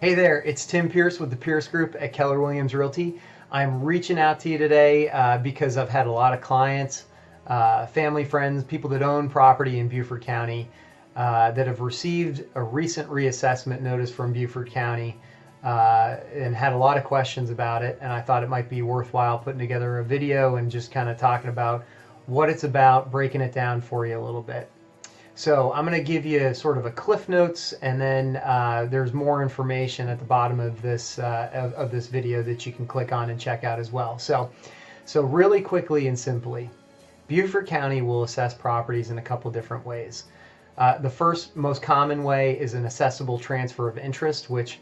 Hey there, it's Tim Peirce with the Peirce Group at Keller Williams Realty. I'm reaching out to you today because I've had a lot of clients, family, friends, people that own property in Beaufort County that have received a recent reassessment notice from Beaufort County and had a lot of questions about it. And I thought it might be worthwhile putting together a video and just kind of talking about what it's about, breaking it down for you a little bit. So I'm going to give you sort of a cliff notes, and then there's more information at the bottom of this video that you can click on and check out as well. So really quickly and simply, Beaufort County will assess properties in a couple different ways. The first most common way is an assessable transfer of interest, which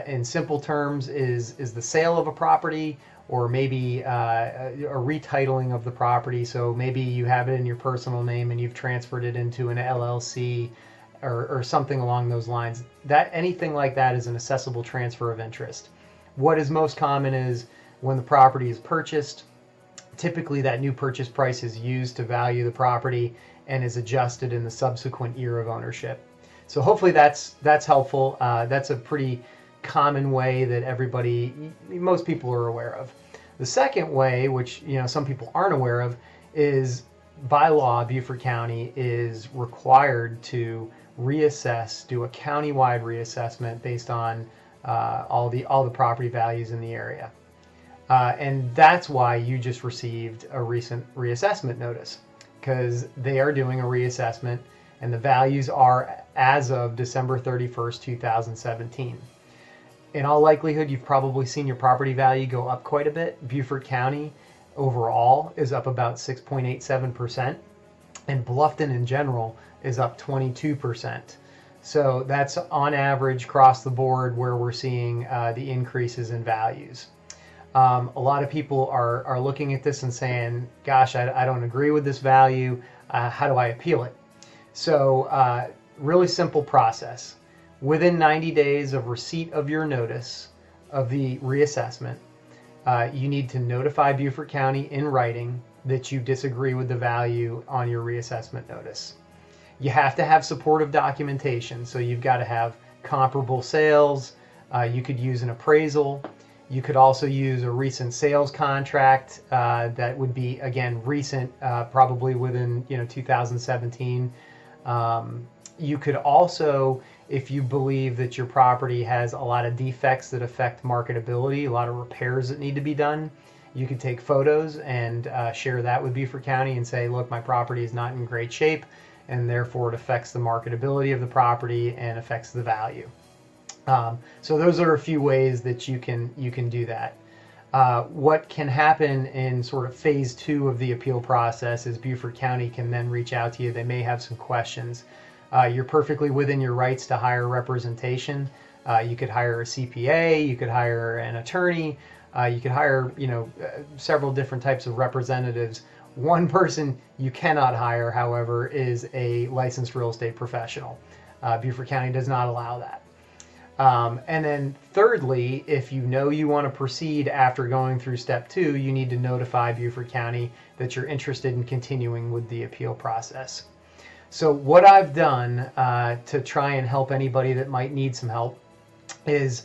in simple terms is the sale of a property, or maybe a retitling of the property. So maybe you have it in your personal name and you've transferred it into an LLC or something along those lines. Anything like that is an assessable transfer of interest. What is most common is when the property is purchased, typically that new purchase price is used to value the property and is adjusted in the subsequent year of ownership. So hopefully that's helpful. That's a pretty common way that most people are aware of. The second way, which some people aren't aware of, is by law Beaufort County is required to reassess, do a countywide reassessment based on all the property values in the area. And that's why you just received a recent reassessment notice, because they are doing a reassessment and the values are as of December 31st, 2017. In all likelihood, you've probably seen your property value go up quite a bit. Beaufort County overall is up about 6.87%, and Bluffton in general is up 22%. So that's on average across the board where we're seeing the increases in values. A lot of people are looking at this and saying, gosh, I don't agree with this value. How do I appeal it? So really simple process. Within 90 days of receipt of your notice of the reassessment, you need to notify Beaufort County in writing that you disagree with the value on your reassessment notice. You have to have supportive documentation, so you've got to have comparable sales. You could use an appraisal. You could also use a recent sales contract that would be, again, recent, probably within 2017. You could also, if you believe that your property has a lot of defects that affect marketability, a lot of repairs that need to be done, you could take photos and share that with Beaufort County and say, look, my property is not in great shape, and therefore it affects the marketability of the property and affects the value. So those are a few ways that you can do that. What can happen in sort of phase 2 of the appeal process is Beaufort County can then reach out to you. They may have some questions. You're perfectly within your rights to hire representation. You could hire a CPA, you could hire an attorney, you could hire several different types of representatives. One person you cannot hire, however, is a licensed real estate professional. Beaufort County does not allow that. And then thirdly, if you want to proceed after going through step 2, you need to notify Beaufort County that you're interested in continuing with the appeal process. So what I've done to try and help anybody that might need some help is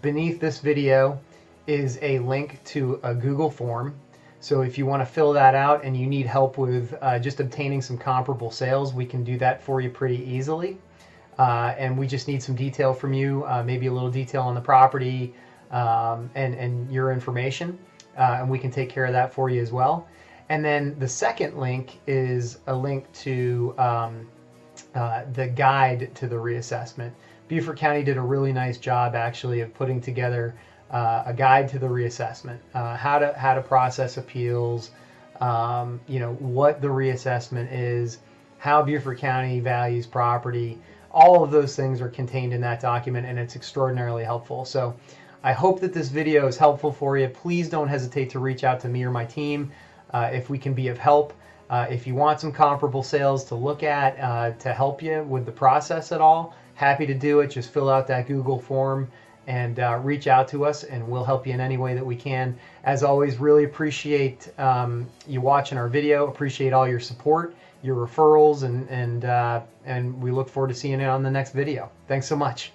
beneath this video is a link to a Google form. So if you want to fill that out and you need help with just obtaining some comparable sales, we can do that for you pretty easily. And we just need some detail from you, maybe a little detail on the property and your information, and we can take care of that for you as well. And then the second link is a link to the guide to the reassessment. Beaufort County did a really nice job actually of putting together a guide to the reassessment, how to process appeals, what the reassessment is, how Beaufort County values property. All of those things are contained in that document, and it's extraordinarily helpful. So I hope that this video is helpful for you. Please don't hesitate to reach out to me or my team if we can be of help. If you want some comparable sales to look at to help you with the process at all, happy to do it. Just fill out that Google form and reach out to us, and we'll help you in any way that we can. As always, really appreciate you watching our video. Appreciate all your support, your referrals, and we look forward to seeing you on the next video. Thanks so much.